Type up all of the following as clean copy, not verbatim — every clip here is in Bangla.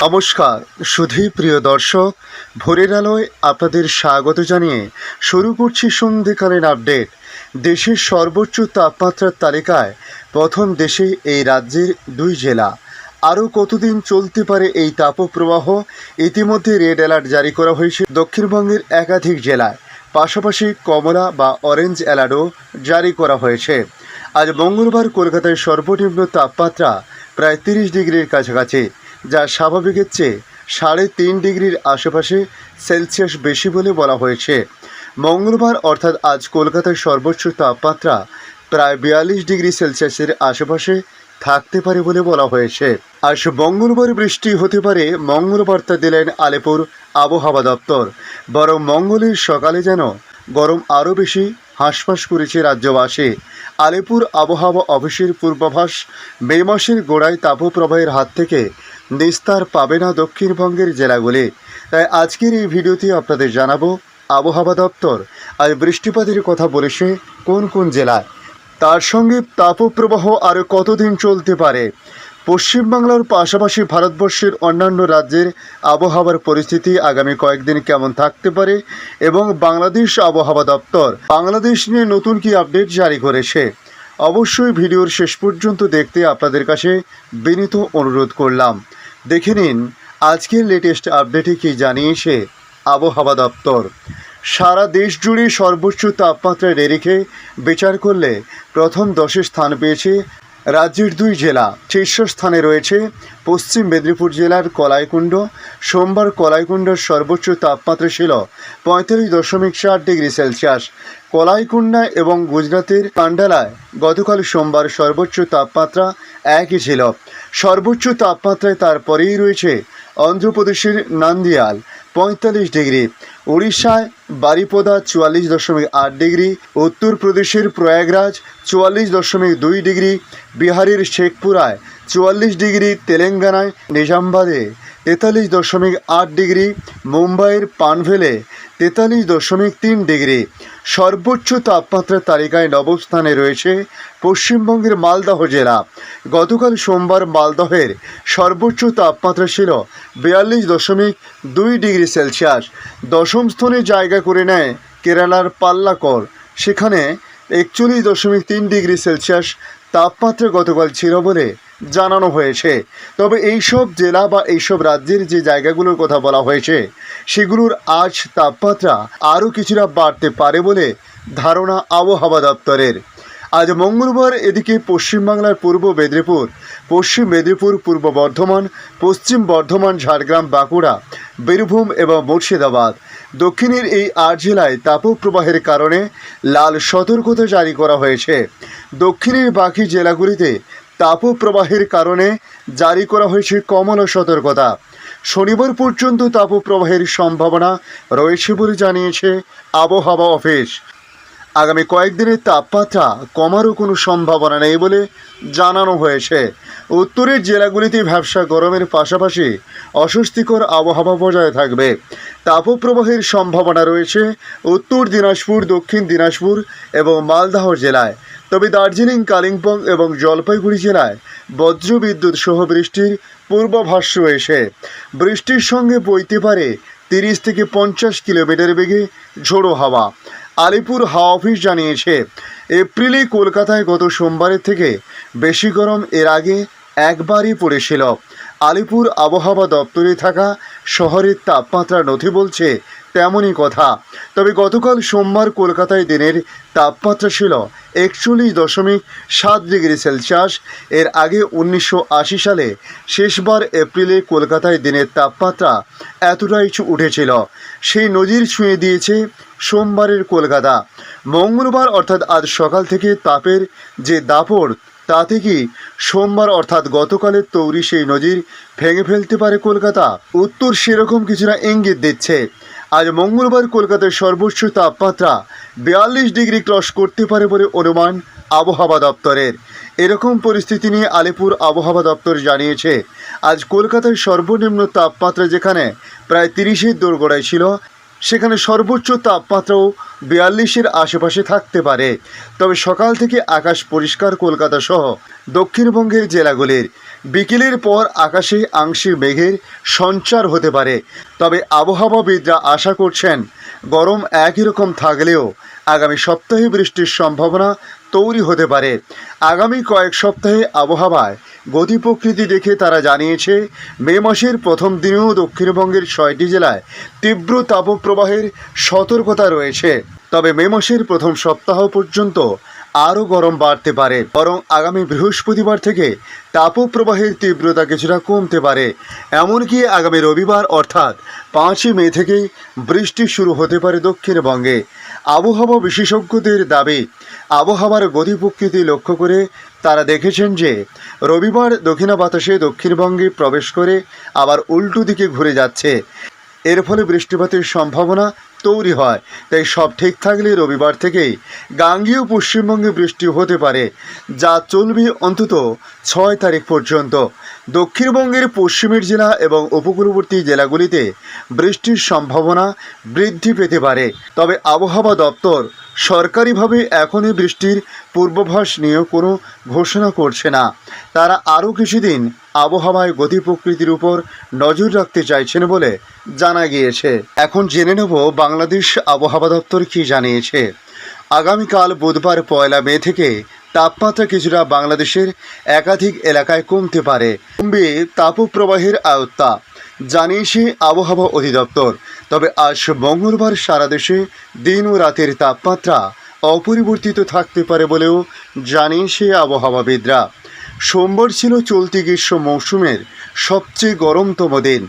নমস্কার সুধী প্রিয় দর্শক, ভোরের আলোয় আপনাদের স্বাগত জানিয়ে শুরু করছি সন্ধ্যেকালীন আপডেট। দেশের সর্বোচ্চ তাপমাত্রার তালিকায় প্রথম দেশে এই রাজ্যের 2 জেলা। আরও কতদিন চলতে পারে এই তাপপ্রবাহ? ইতিমধ্যে রেড অ্যালার্ট জারি করা হয়েছে দক্ষিণবঙ্গের একাধিক জেলায়, পাশাপাশি কমলা বা অরেঞ্জ অ্যালার্টও জারি করা হয়েছে। আজ মঙ্গলবার কলকাতায় সর্বনিম্ন তাপমাত্রা প্রায় 30 ডিগ্রির কাছাকাছি, যা স্বাভাবিকের চেয়ে 3.5 ডিগ্রির আশেপাশে সেলসিয়াস বেশি বলে বলা হয়েছে। মঙ্গলবার অর্থাৎ আজ কলকাতার সর্বোচ্চ তাপমাত্রা প্রায় 42 ডিগ্রি সেলসিয়াসের আশেপাশে থাকতে পারে বলে বলা হয়েছে। আজ মঙ্গলবার বৃষ্টি হতে পারে মঙ্গলবার্তা দিলেন আলিপুর আবহাওয়া দপ্তর। বরং মঙ্গলের সকালে যেন গরম আরও বেশি হাঁসফাঁস করেছে রাজ্যবাসী। আলিপুর আবহাওয়া অফিসের পূর্বাভাস, মে মাসের গোড়ায় তাপপ্রবাহের হাত থেকে নিস্তার পাবে না দক্ষিণবঙ্গের জেলাগুলি। তাই আজকের এই ভিডিওতে আপনাদের জানাবো আবহাওয়া দপ্তর আজ বৃষ্টিপাতের কথা বলেছে কোন কোন জেলায়, তার সঙ্গে তাপপ্রবাহ আরও কতদিন চলতে পারে, পশ্চিমবাংলার পাশাপাশি ভারতবর্ষের অন্যান্য রাজ্যের আবহাওয়ার পরিস্থিতি আগামী কয়েকদিন কেমন থাকতে পারে এবং বাংলাদেশ আবহাওয়া দপ্তর বাংলাদেশ নিয়ে নতুন কি আপডেট জারি করেছে। অবশ্যই ভিডিওর শেষ পর্যন্ত দেখতে আপনাদের কাছে বিনীত অনুরোধ করলাম। দেখে নিন আজকের লেটেস্ট আপডেটে কি জানিয়েছে আবহাওয়া দপ্তর। সারা দেশ জুড়ে সর্বোচ্চ তাপমাত্রা রেখে বিচার করলে প্রথম 10-এ স্থান পেয়েছে রাজ্যের 2 জেলা। শীর্ষস্থানে রয়েছে পশ্চিম মেদিনীপুর জেলার কলাইকুণ্ড। সোমবার কলাইকুণ্ডের সর্বোচ্চ তাপমাত্রা ছিল 45.4 ডিগ্রি সেলসিয়াস। কলাইকুণ্ডা এবং গুজরাতের কান্ডালায় গতকাল সোমবার সর্বোচ্চ তাপমাত্রা একই ছিল। সর্বোচ্চ তাপমাত্রায় তারপরেই রয়েছে অন্ধ্রপ্রদেশের নান্দিয়াল 45 ডিগ্রি, উড়িষ্যায় বারিপদা 44.8 ডিগ্রি, উত্তরপ্রদেশের প্রয়াগরাজ 44.2 ডিগ্রি, বিহারের শেখপুরায় 44 ডিগ্রি, তেলেঙ্গানায় নিজামাবাদে 43.8 ডিগ্রি, মুম্বাইয়ের পানভেলে 43.3 ডিগ্রি। সর্বোচ্চ তাপমাত্রার তালিকায় নবম স্থানে রয়েছে পশ্চিমবঙ্গের মালদহ জেলা। গতকাল সোমবার মালদহের সর্বোচ্চ তাপমাত্রা ছিল 42.2 ডিগ্রি সেলসিয়াস। দশম স্থানে জায়গা করে নেয় কেরালার পাল্লাকর, সেখানে 41.3 ডিগ্রি সেলসিয়াস তাপমাত্রা গতকাল ছিল বলে জানানো হয়েছে। তবে এইসব জেলা বা এইসব রাজ্যের যে জায়গাগুলোর কথা বলা হয়েছে সেগুলোর আজ তাপমাত্রা আরও কিছুটা বাড়তে পারে বলে ধারণা আবহাওয়া দপ্তরের। আজ মঙ্গলবার এদিকে পশ্চিমবাংলার পূর্ব মেদিনীপুর, পশ্চিম মেদিনীপুর, পূর্ব বর্ধমান, পশ্চিম বর্ধমান, ঝাড়গ্রাম, বাঁকুড়া, বীরভূম এবং মুর্শিদাবাদ দক্ষিণের এই 8 জেলায় তাপপ্রবাহের কারণে লাল সতর্কতা জারি করা হয়েছে। দক্ষিণের বাকি জেলাগুলিতে তাপপ্রবাহের কারণে জারি করা হয়েছে কমলা সতর্কতা। শনিবার পর্যন্ত তাপপ্রবাহের সম্ভাবনা রয়েছে বলে জানিয়েছে আবহাওয়া অফিস। আগামী কয়েকদিনের তাপমাত্রা কমারও কোনো সম্ভাবনা নেই বলে জানানো হয়েছে। উত্তরের জেলাগুলিতে ভ্যাপসা গরমের পাশাপাশি অস্বস্তিকর আবহাওয়া বজায় থাকবে। তাপপ্রবাহের সম্ভাবনা রয়েছে উত্তর দিনাজপুর, দক্ষিণ দিনাজপুর এবং মালদহ জেলায়। তবে দার্জিলিং, কালিম্পং এবং জলপাইগুড়ি জেলায় বজ্রবিদ্যুৎ সহ বৃষ্টির পূর্বাভাস রয়েছে। বৃষ্টির সঙ্গে বইতে পারে 30 থেকে 50 কিলোমিটার বেগে ঝোড়ো হাওয়া। আলিপুর হাওয়া অফিস জানিয়েছে এপ্রিলে কলকাতায় গত সোমবারের থেকে বেশি গরম এর আগে একবারই পড়েছিল। আলিপুর আবহাওয়া দপ্তরে থাকা শহরের তাপমাত্রা নথি বলছে তেমনই কথা। তবে গতকাল সোমবার কলকাতায় দিনের তাপমাত্রা ছিল 41.7 ডিগ্রি সেলসিয়াস। এর আগে 1980 সালে শেষবার এপ্রিলে কলকাতায় দিনের তাপমাত্রা এতটাই উঠেছিল। সেই নজির ছুঁয়ে দিয়েছে সোমবারের কলকাতা। মঙ্গলবার অর্থাৎ আজ সকাল থেকে তাপের যে দাপট, তাতে কি সোমবার অর্থাৎ গতকালের তৈরি সেই নজির ভেঙে ফেলতে পারে কলকাতা? উত্তর সেরকম কিছুটা ইঙ্গিত দিচ্ছে। আজ মঙ্গলবার কলকাতার সর্বোচ্চ তাপমাত্রা 42 ডিগ্রি ক্রস করতে পারে বলে অনুমান আবহাওয়া দপ্তরের। এরকম পরিস্থিতি নিয়ে আলিপুর আবহাওয়া দপ্তর জানিয়েছে আজ কলকাতার সর্বনিম্ন তাপমাত্রা যেখানে প্রায় 30-এর দোরগোড়ায় ছিল, সেখানে সর্বোচ্চ তাপমাত্রাও 42-এর আশেপাশে থাকতে পারে। তবে সকাল থেকে আকাশ পরিষ্কার কলকাতা সহ দক্ষিণবঙ্গের জেলাগুলির। বিকেলের পর আকাশে আংশিক মেঘের সঞ্চার হতে পারে। তবে আবহাওয়াবিদরা আশা করছেন গরম একই রকম থাকলেও আগামী সপ্তাহে বৃষ্টির সম্ভাবনা তৈরি হতে পারে। আগামী কয়েক সপ্তাহে আবহাওয়ায় গতি প্রকৃতি দেখে তারা জানিয়েছে, মে মাসের প্রথম দিনেও দক্ষিণবঙ্গের 6টি জেলায় তীব্র তাপপ্রবাহের সতর্কতা রয়েছে। তবে মে মাসের প্রথম সপ্তাহ পর্যন্ত আরও গরম বাড়তে পারে, বরং আগামী বৃহস্পতিবার থেকে তাপপ্রবাহের তীব্রতা কিছুটা কমতে পারে। এমনকি আগামী রবিবার অর্থাৎ 5 মে থেকেই বৃষ্টি শুরু হতে পারে দক্ষিণবঙ্গে। আবহাওয়া বিশেষজ্ঞদের দাবি, আবহাওয়ার গতি প্রকৃতি লক্ষ্য করে তারা দেখেছেন যে রবিবার দক্ষিণা বাতাসে দক্ষিণবঙ্গে প্রবেশ করে আবার উল্টো দিকে ঘুরে যাচ্ছে। এর ফলে বৃষ্টিপাতের সম্ভাবনা তৈরি হয়। তাই সব ঠিক থাকলে রবিবার থেকেই গাঙ্গেয় পশ্চিমবঙ্গে বৃষ্টি হতে পারে, যা চলবে অন্তত 6 তারিখ পর্যন্ত। দক্ষিণবঙ্গের পশ্চিমের জেলা এবং উপকূলবর্তী জেলাগুলিতে বৃষ্টির সম্ভাবনা বৃদ্ধি পেতে পারে। তবে আবহাওয়া দপ্তর সরকারিভাবে এখনই বৃষ্টির পূর্বাভাস নিয়ে কোনো ঘোষণা করছে না। তারা আরও কিছুদিন আবহাওয়ায় গতি প্রকৃতির উপর নজর রাখতে চাইছেন বলে জানা গিয়েছে। এখন জেনে নেব বাংলাদেশ আবহাওয়া দপ্তর কী জানিয়েছে। আগামীকাল বুধবার 1 মে থেকে তাপমাত্রা কিছুটা বাংলাদেশের একাধিক এলাকায় কমতে পারে। কমবে তাপপ্রবাহের আয়ত্তা, জানিয়েছে আবহাওয়া অধিদপ্তর। তবে আজ মঙ্গলবার সারা দেশে দিন ও রাতের তাপমাত্রা অপরিবর্তিত থাকতে পারে বলেও জানিয়েছে আবহাওয়াবিদরা। সোমবার ছিল চলতি গ্রীষ্ম মৌসুমের সবচেয়ে গরমতম দিন।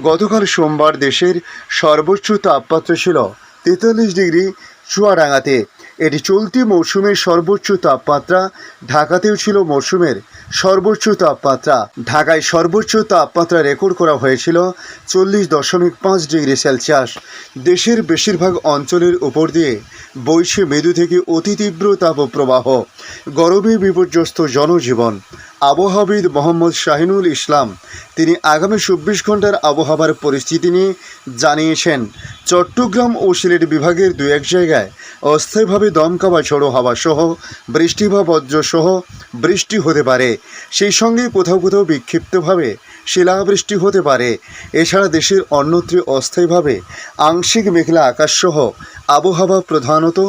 গতকাল সোমবার দেশের সর্বোচ্চ তাপমাত্রা ছিল 43 ডিগ্রি চুয়াডাঙ্গাতে। এটি চলতি মৌসুমের সর্বোচ্চ তাপমাত্রা। ঢাকাতেও ছিল মৌসুমের সর্বোচ্চ তাপমাত্রা। ঢাকায় সর্বোচ্চ তাপমাত্রা রেকর্ড করা হয়েছিল 40.5 ডিগ্রি সেলসিয়াস। দেশের বেশিরভাগ অঞ্চলের উপর দিয়ে বইছে মৃদু থেকে অতি তীব্র তাপপ্রবাহ। গরমে বিপর্যস্ত জনজীবন। আবহাওয়াবিদ মোহাম্মদ শাহিনুল ইসলাম তিনি আগামী 24 ঘন্টার আবহাওয়ার পরিস্থিতি নিয়ে জানিয়েছেন, চট্টগ্রাম ও সিলেট বিভাগের 2-1 জায়গায় অস্থায়ীভাবে দমকা বা ঝোড়ো হাওয়া সহ বৃষ্টি বা বজ্র সহ বৃষ্টি হতে পারে। সেই সঙ্গে কোথাও কোথাও বিক্ষিপ্তভাবে শিলাবৃষ্টি হতে পারে। এছাড়া দেশের অন্যত্র অস্থায়ীভাবে আংশিক মেঘলা আকাশ সহ আবহাওয়া প্রধানত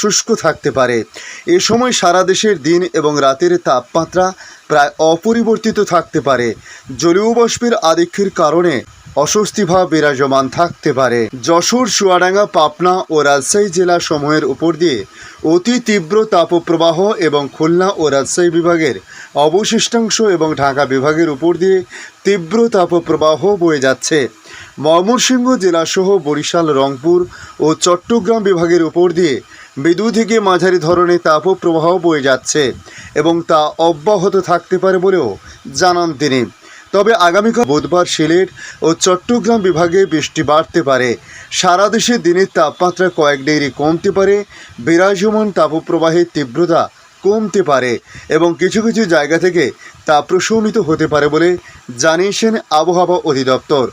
শুষ্ক থাকতে পারে। এ সময় সারা দেশের দিন এবং রাতের তাপমাত্রা প্রায় অপরিবর্তিত থাকতে পারে। জলীয় বাষ্পের আধিক্যের কারণে অস্বস্তি ভাব বিরাজমান থাকতে পারে। যশোর, চুয়াডাঙ্গা, পাবনা ও রাজশাহী জেলা সমূহের উপর দিয়ে অতি তীব্র তাপপ্রবাহ এবং খুলনা ও রাজশাহী বিভাগের অবশিষ্টাংশ এবং ঢাকা বিভাগের উপর দিয়ে তীব্র তাপপ্রবাহ বয়ে যাচ্ছে। ময়মনসিংহ জেলাসহ বরিশাল, রংপুর ও চট্টগ্রাম বিভাগের উপর দিয়ে মৃদু থেকে মাঝারি ধরনের তাপপ্রবাহ বয়ে যাচ্ছে এবং তা অব্যাহত থাকতে পারে বলেও জানান তিনি। তবে আগামীকাল বুধবার সিলেট ও চট্টগ্রাম বিভাগে বৃষ্টি বাড়তে পারে। সারা দেশে দিনের তাপমাত্রা কয়েক ডিগ্রি কমতে পারে। বিরাজমান তাপপ্রবাহের তীব্রতা কমতে পারে এবং কিছু কিছু জায়গা থেকে তা প্রশমিত হতে পারে বলে জানিয়েছেন আবহাওয়া অধিদপ্তর।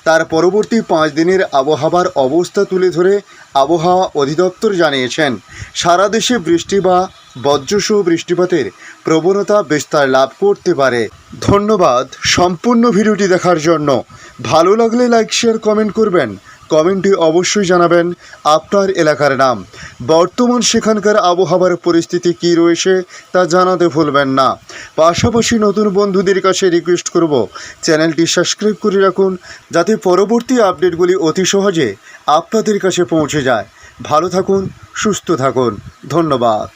তার পরবর্তী 5 দিনের আবহাওয়ার অবস্থা তুলে ধরে আবহাওয়া অধিদপ্তর জানিয়েছেন, সারা দেশে বৃষ্টি বা বজ্রসহ বৃষ্টিপাতের প্রবণতা বিস্তার লাভ করতে পারে। ধন্যবাদ সম্পূর্ণ ভিডিওটি দেখার জন্য। ভালো লাগলে লাইক, শেয়ার, কমেন্ট করবেন। কমেন্টে অবশ্যই জানাবেন আপনার এলাকার নাম। বর্তমান সেখানকার আবহাওয়ার পরিস্থিতি কী রয়েছে তা জানাতে ভুলবেন না। পাশাপাশি নতুন বন্ধুদের কাছে রিকোয়েস্ট করব, চ্যানেলটি সাবস্ক্রাইব করে রাখুন যাতে পরবর্তী আপডেটগুলি অতি সহজে আপনাদের কাছে পৌঁছে যায়। ভালো থাকুন, সুস্থ থাকুন। ধন্যবাদ।